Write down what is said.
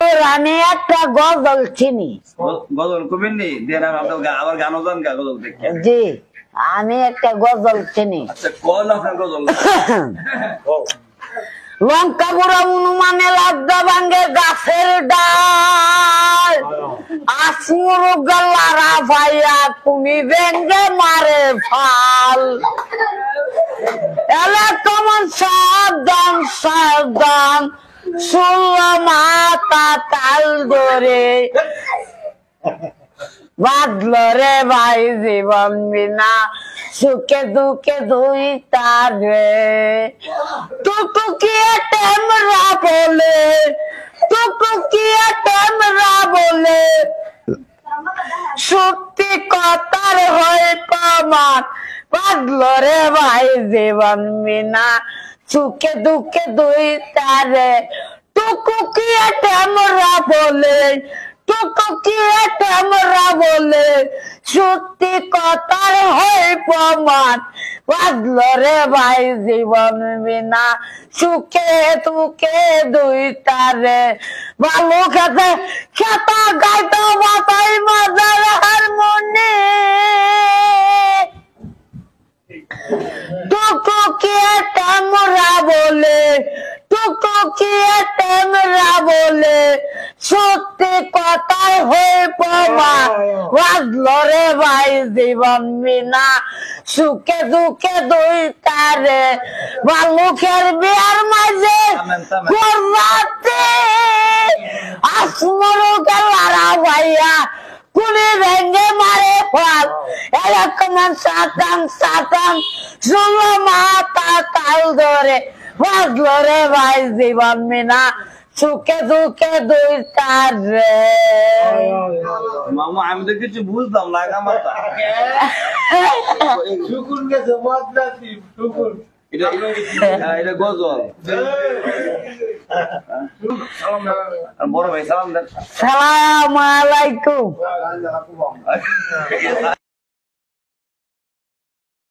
হুজুর আমি একটা গজল চিনি। গজল কবিনি দেন আবার গানও জান গা গজল দেখে। জি আমি একটা গজল চিনি। আচ্ছা কোন আপনার গজল? লঙ্কা গুঁড়া অনুমানে লাগদা ভাঙ্গে গাছের ডাল, আসমুরু গলারা ভাইয়া তুমি ভেঙ্গে মারে ফাল। এলা কমন সাবধান সাবধান শুনল মাথা তাল ধরে, বাঁধল রে ভাই জীবন বিনা সুখে দুঃখে দুই তারে। টুকুকিয়ে টেমরা বলে, টুকুকিয়ে টেমরা বলে, সত্যি কথার হয়ে প্রমাণ, বাঁধল রে ভাই জীবন বিনা সুখে দুঃখে দুই তারে। টুকুকিয়ে টেমরা বলে, টুকুকিয়ে টেমরা বলে, সত্যি কথার হয়ে প্রমাণ, বাঁধল রে ভাই জীবন বিনা সুখে দুঃখে দুই তারে। ভালো খেতে খেতা গাইতো বাতাই মাজার হারমোনি, টুকুকিয়ে টেমরা বলে, টুকুকিয়ে টেমরা বলে, সত্যি কথার হয়ে প্রমাণ, বাঁধল রে ভাই জীবন বিনা সুখে দুঃখে দুই তারে। বালুকের বিয়ার মাঝে করবাতে আসমরু গলারা ভাইয়া কুড়ি ভেঙ্গে মারে ফাল। এরকম সাতান সাতান শুনো মাথা তাল ধরে, বাঁধল রে ভাই জীবন বিনা সুখে দুঃখে দুই তারে। মামা আমি তো কিছু বুঝতাম না মাথা। শুকুর গেছে বদনাসি শুকুর। এটা গজল। বড় ভাই সালাম দেন। সালাম আলাইকুম।